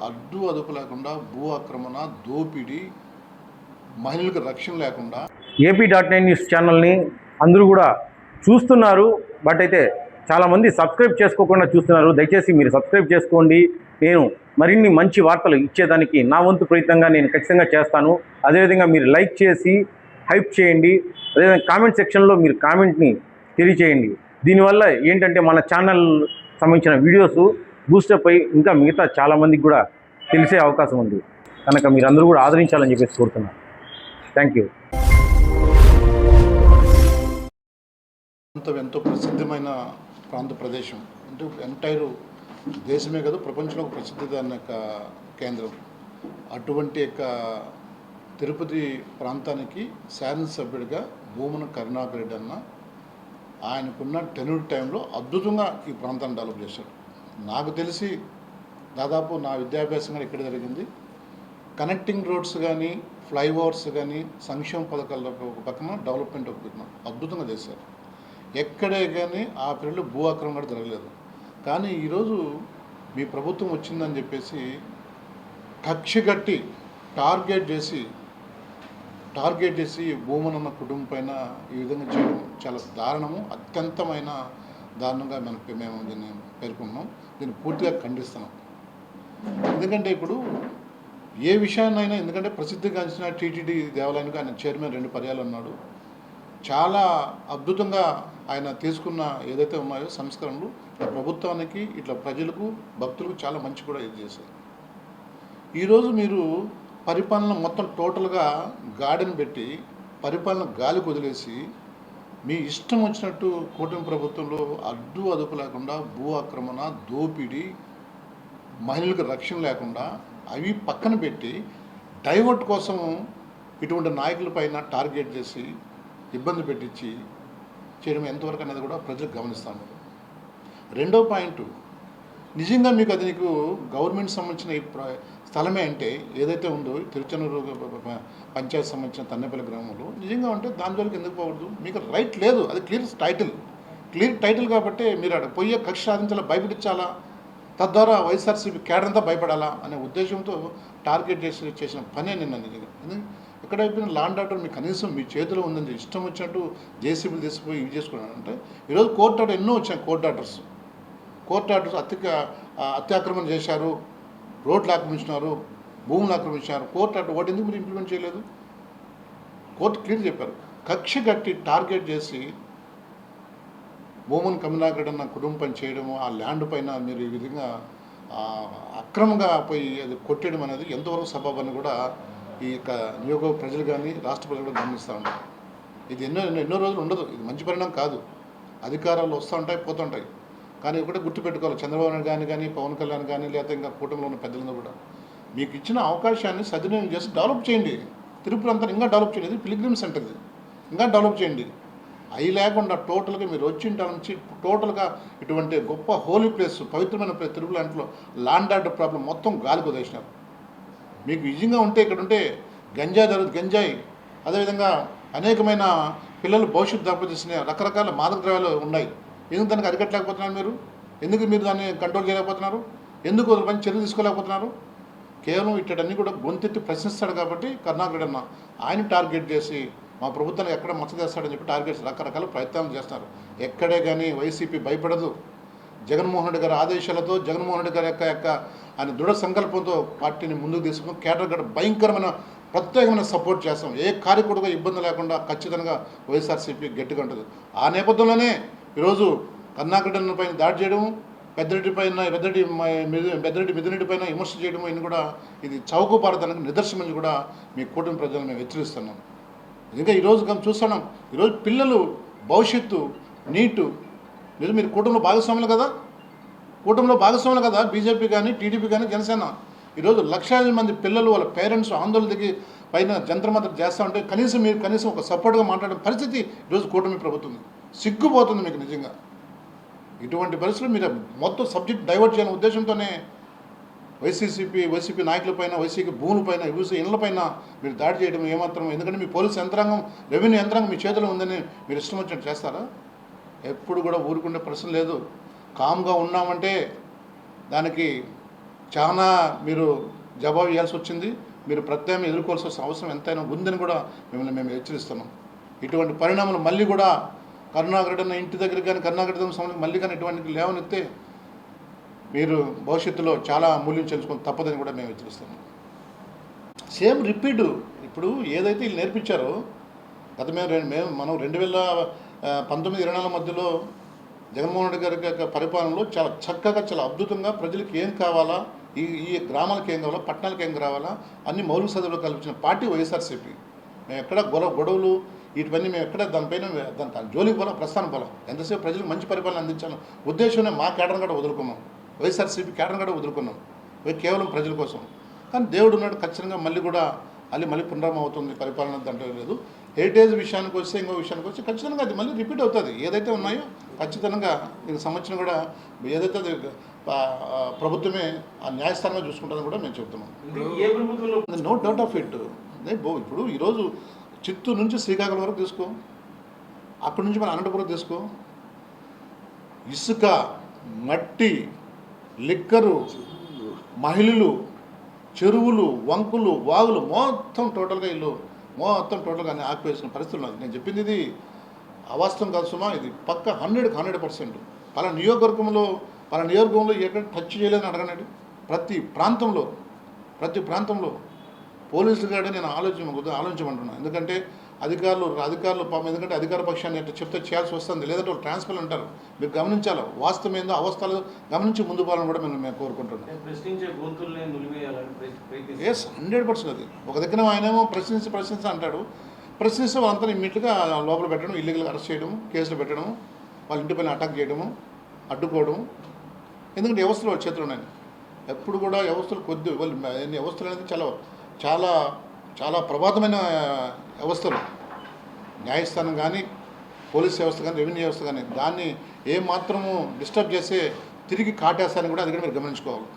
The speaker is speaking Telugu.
అడ్డు అదుపు లేకుండా భూ ఆక్రమణ, దోపిడీ, మహిళలకు రక్షణ లేకుండా AP.9 న్యూస్ ఛానల్ని అందరూ కూడా చూస్తున్నారు. బట్ అయితే చాలామంది సబ్స్క్రైబ్ చేసుకోకుండా చూస్తున్నారు. దయచేసి మీరు సబ్స్క్రైబ్ చేసుకోండి. నేను మరిన్ని మంచి వార్తలు ఇచ్చేదానికి నా వంతు ప్రయత్నంగా నేను ఖచ్చితంగా చేస్తాను. అదేవిధంగా మీరు లైక్ చేసి హైప్ చేయండి. అదేవిధంగా కామెంట్ సెక్షన్లో మీరు కామెంట్ని తెలియచేయండి. దీనివల్ల ఏంటంటే మన ఛానల్ సంబంధించిన వీడియోస్ బూస్టప్ అయ్యి ఇంకా మిగతా చాలామందికి కూడా తెలిసే అవకాశం ఉంది. కనుక మీరందరూ కూడా ఆదరించాలని చెప్పేసి కోరుతున్నాను. Thank you. ఎంతో ప్రసిద్ధమైన ప్రాంత ప్రదేశం అంటే ఎంటైర్ దేశమే కాదు ప్రపంచంలో ప్రసిద్ధి దాని యొక్క కేంద్రం. అటువంటి యొక్క తిరుపతి ప్రాంతానికి శాసనసభ్యుడిగా భూమన కరుణాకర్ రెడ్డి అన్న ఆయనకున్న టెన్యూర్ టైంలో అద్భుతంగా ఈ ప్రాంతాన్ని డెవలప్ చేశాడు. నాకు తెలిసి దాదాపు నా విద్యాభ్యాసం కూడా ఇక్కడ జరిగింది. కనెక్టింగ్ రోడ్స్ కానీ, ఫ్లైఓవర్స్ కానీ, సంక్షేమ పథకాల పక్కన డెవలప్మెంట్ ఒక అద్భుతంగా చేశారు. ఎక్కడే కానీ ఆ పీరియడ్లో భూ ఆక్రమణ కూడా జరగలేదు. కానీ ఈరోజు మీ ప్రభుత్వం వచ్చిందని చెప్పేసి కక్షగట్టి టార్గెట్ చేసి భూమనన్న కుటుంబం పైన ఈ విధంగా చేయడం చాలా దారుణము, అత్యంతమైన దారుణంగా మేము దీన్ని పేర్కొన్నాం. దీన్ని పూర్తిగా ఖండిస్తున్నాం. ఎందుకంటే ఇప్పుడు ఏ విషయాన్నైనా, ఎందుకంటే ప్రసిద్ధిగాంచిన టీటీడీ దేవాలయానికి ఆయన చైర్మన్ 2 పర్యాలు ఉన్నాడు. చాలా అద్భుతంగా ఆయన తీసుకున్న ఏదైతే ఉన్నాయో సంస్కరణలు ప్రభుత్వానికి, ఇట్లా ప్రజలకు, భక్తులకు చాలా మంచి కూడా ఇది చేశారు. ఈరోజు మీరు పరిపాలన మొత్తం టోటల్గా గాడిని పెట్టి పరిపాలన గాలికి వదిలేసి మీ ఇష్టం వచ్చినట్టు కూటమి ప్రభుత్వంలో అడ్డు అదుపు లేకుండా భూ ఆక్రమణ, దోపిడీ, మహిళలకు రక్షణ లేకుండా అవి పక్కన పెట్టి డైవర్ట్ కోసం ఇటువంటి నాయకుల పైన టార్గెట్ చేసి ఇబ్బంది పెట్టించి చేయడం ఎంతవరకు అనేది కూడా ప్రజలు గమనిస్తాను. రెండో పాయింట్, నిజంగా మీకు అది నీకు గవర్నమెంట్ సంబంధించిన స్థలమే అంటే ఏదైతే ఉందో తిరుచనూరు పంచాయతీ సంబంధించిన తన్నపల్లి గ్రామంలో నిజంగా ఉంటే దాని వరకు ఎందుకు పోకూడదు? మీకు రైట్ లేదు. అది క్లియర్ టైటిల్ కాబట్టి మీరు అక్కడ పోయే కక్ష సాధించాలా, భయపెట్టించాలా, తద్వారా వైఎస్ఆర్సీపీ కేడర్ అంతా భయపడాలా అనే ఉద్దేశంతో టార్గెట్ చేసిన పనే నిన్న నిజంగా. ఎక్కడైపోయిన లాండ్ ఆర్డర్ మీకు కనీసం మీ చేతిలో ఉందని ఇష్టం వచ్చినట్టు జేసీబీలు తీసిపోయి ఇవి చేసుకున్నారంటే ఈరోజు కోర్టు ఆర్డర్ ఎన్నో వచ్చాయి. కోర్టు ఆర్డర్స్ అత్యాక్రమణ చేశారు, రోడ్లు ఆక్రమించినారు, భూములు ఆక్రమించినారు. కోర్టు ఆర్డర్ ఒకటి ఎందుకు మీరు ఇంప్లిమెంట్ చేయలేదు? కోర్టు క్లియర్ చెప్పారు. కక్ష కట్టి టార్గెట్ చేసి భూమన్ కరుణాకర్ అన్న కుటుంబం పని చేయడము, ఆ ల్యాండ్ పైన మీరు ఈ విధంగా అక్రమంగా పోయి అది కొట్టడం అనేది ఎంతవరకు సబబని కూడా ఈ యొక్క నియోగ ప్రజలు కానీ రాష్ట్ర ప్రజలు కూడా గమనిస్తూ ఉంటారు. ఇది ఎన్నో రోజులు ఉండదు. ఇది మంచి పరిణామం కాదు. అధికారాలు వస్తూ ఉంటాయి, పోతుంటాయి. కానీ ఒకటే గుర్తుపెట్టుకోవాలి, చంద్రబాబు నాయుడు కానీ, పవన్ కళ్యాణ్ కానీ, లేకపోతే ఇంకా కూటమిలో ఉన్న పెద్దలందరూ కూడా మీకు ఇచ్చిన అవకాశాన్ని సద్వినియోగం చేసి డెవలప్ చేయండి. తిరుపతి అంతా ఇంకా డెవలప్ చేయండి. ఇది పిలిగ్రిమ్ సెంటర్, ఇది ఇంకా డెవలప్ చేయండి. అవి లేకుండా టోటల్గా మీరు వచ్చింట నుంచి టోటల్గా ఇటువంటి గొప్ప హోలీ ప్లేస్, పవిత్రమైన ప్లేస్ తిరుపతి లాంటిలో ల్యాండ్ ఆర్డర్ ప్రాబ్లం మొత్తం గాలికి వదిలేసినారు. మీకు నిజంగా ఉంటే ఇక్కడ ఉంటే గంజాయి అదేవిధంగా అనేకమైన పిల్లలు భవిష్యత్తు దెబ్బతీసిన రకరకాల మాదక ద్రవ్యాలు ఉన్నాయి. ఎందుకు దానికి అరికట్టలేకపోతున్నారు మీరు? ఎందుకు మీరు దాన్ని కంట్రోల్ చేయలేకపోతున్నారు? ఎందుకు పని చర్యలు తీసుకోలేకపోతున్నారు? కేవలం ఇట్టన్నీ కూడా గొంతెత్తి ప్రశ్నిస్తాడు కాబట్టి కరుణాకర్ అన్న ఆయన టార్గెట్ చేసి మా ప్రభుత్వానికి ఎక్కడ మచ్చ చేస్తాడని చెప్పి టార్గెట్స్ రకరకాల ప్రయత్నాలు చేస్తున్నారు. ఎక్కడే కానీ వైసీపీ భయపడదు. జగన్మోహన్ రెడ్డి గారి ఆదేశాలతో, జగన్మోహన్ రెడ్డి గారి యొక్క ఆయన దృఢ సంకల్పంతో పార్టీని ముందుకు తీసుకుని కేటర్ గడ భయంకరమైన ప్రత్యేకమైన సపోర్ట్ చేస్తాం. ఏ కార్యకుడిగా ఇబ్బంది లేకుండా ఖచ్చితంగా వైఎస్ఆర్సీపీ గట్టిగా ఉంటుంది. ఆ నేపథ్యంలోనే ఈరోజు కరుణాకర్ పైన దాడి చేయడం, పెద్దిరెడ్డి మిథునరెడ్డి పైన విమర్శ చేయడం, ఇన్ని కూడా ఇది చౌకబారదానికి నిదర్శనం కూడా మీ కూటమి ప్రజలను మేము హెచ్చరిస్తున్నాం. ఇంకా ఈరోజు చూస్తున్నాం, ఈరోజు పిల్లలు భవిష్యత్తు నీటు మీరు కూటమిలో భాగస్వాములు కదా, బీజేపీ కానీ, టీడీపీ కానీ, జనసేన. ఈరోజు లక్షలాది మంది పిల్లలు వాళ్ళ పేరెంట్స్ ఆందోళన దిగి పైన జంత్రమంత్ర చేస్తూ ఉంటే కనీసం ఒక సపోర్ట్గా మాట్లాడే పరిస్థితి ఈరోజు కూటమి ప్రభుత్వం. సిగ్గుపోతుంది మీకు నిజంగా. ఇటువంటి పరిస్థితులు మీరు మొత్తం సబ్జెక్ట్ డైవర్ట్ చేయాలనే ఉద్దేశంతోనే వైసీపీ నాయకులపైన, వైసీపీ భూములపైన, ఇళ్లపైన మీరు దాడి చేయడం ఏమాత్రం, ఎందుకంటే మీ పోలీసు యంత్రాంగం, రెవెన్యూ యంత్రాంగం మీ చేతిలో ఉందని మీరు ఇష్టం వచ్చినట్టు చేస్తారా? ఎప్పుడు కూడా ఊరుకుండే ప్రశ్న లేదు. కామ్గా ఉన్నామంటే దానికి చాలా మీరు జవాబు ఇవ్వాల్సి వచ్చింది. మీరు ప్రత్యామ్నాయం ఎదుర్కోవాల్సిన అవసరం ఎంతైనా ఉందని కూడా మేము హెచ్చరిస్తున్నాం. ఇటువంటి పరిణామాలు మళ్ళీ కూడా కరుణాకర్ అన్న ఇంటి దగ్గర కానీ కరుణాకర్ సంబంధించి మళ్ళీ కానీ ఇటువంటి లేవనెత్తే మీరు భవిష్యత్తులో చాలా మూల్యం చెల్లించుకొని తప్పదని కూడా మేము హెచ్చరిస్తున్నాం. Same repeat. ఇప్పుడు ఏదైతే వీళ్ళు నేర్పించారో గత మనం 2019-24 మధ్యలో జగన్మోహన్ రెడ్డి గారి యొక్క పరిపాలనలో చాలా చక్కగా చాలా అద్భుతంగా ప్రజలకు ఏం కావాలా, ఈ గ్రామాలకు ఏం కావాలా, పట్టణాలకు ఏం కావాలా అన్ని మౌలిక సదుపాయాలు కల్పించిన పార్టీ వైఎస్ఆర్సీపీ. మేము ఎక్కడ గొడవలు వీటివన్నీ మేము ఎక్కడ దానిపైన దాని జోలికి పోలా, ప్రస్థానం పోలా. ఎంతసేపు ప్రజలకు మంచి పరిపాలన అందించాలి ఉద్దేశంలో మా కేడర్ని కూడా వదులుకున్నాం, వైఎస్ఆర్సీపీ కేడర్ని కూడా వదులుకున్నాం, కేవలం ప్రజల కోసం. కానీ దేవుడు ఉన్నాడు, ఖచ్చితంగా మళ్ళీ కూడా మళ్ళీ పునరామం అవుతుంది పరిపాలన, దాంట్లో లేదు. హెరిటేజ్ విషయానికి వస్తే ఇంకో విషయానికి వస్తే ఖచ్చితంగా అది మళ్ళీ రిపీట్ అవుతుంది. ఏదైతే ఉన్నాయో ఖచ్చితంగా దీనికి సంబంధించిన కూడా ఏదైతే ప్రభుత్వమే ఆ న్యాయస్థానంగా చూసుకుంటుందని కూడా మేము చెప్తున్నాం. No doubt of it. ఇప్పుడు ఈరోజు చిత్తూరు నుంచి శ్రీకాకుళం వరకు తీసుకో, అక్కడి నుంచి మన అనంతపురం తీసుకో, ఇసుక, మట్టి, లిక్కరు, మహిళలు, చెరువులు, వంకులు, వాగులు మొత్తం టోటల్గా ఆపివేసిన పరిస్థితులు ఉన్నాయి. నేను చెప్పింది ఇది అవాస్తవం కాదు సుమా, ఇది పక్క 100% పలా నియోజకవర్గంలో ఎక్కడ టచ్ చేయలేదని అడగనండి. ప్రతి ప్రాంతంలో పోలీసులు కూడా నేను ఆలోచించమంటున్నాను. ఎందుకంటే అధికారులు ఎందుకంటే అధికార పక్షాన్ని ఎట్లా చెప్తే చేయాల్సి వస్తుంది, లేదంటే వాళ్ళు ట్రాన్స్ఫర్ అంటారు. మీరు గమనించాలి, వాస్తవం ఏందో అవస్థలు గమనించి ముందు పోవాలని కూడా మేము కోరుకుంటున్నాం. ఎస్ 100% అది. ఒక దగ్గర ఆయనేమో ప్రశ్నించి అంటాడు, ప్రశ్నిస్తే వాళ్ళంతా ఇమ్మీడియట్గా లోపల పెట్టడం, ఇల్లీగల్గా అరెస్ట్ చేయడం, కేసులు పెట్టడం, వాళ్ళ ఇంటిపైన అటాక్ చేయడము, అడ్డుకోవడం. ఎందుకంటే వ్యవస్థలు వాళ్ళ చేతులు ఉన్నాయి. ఎప్పుడు కూడా వ్యవస్థలు వ్యవస్థలు అనేది చాలా ప్రభాతమైన వ్యవస్థలు. న్యాయస్థానం కానీ, పోలీస్ వ్యవస్థ కానీ, రెవెన్యూ వ్యవస్థ కానీ దాన్ని ఏమాత్రము డిస్టర్బ్ చేస్తే తిరిగి కాటేస్తారని కూడా అది కూడా మీరు గమనించుకోవాలి.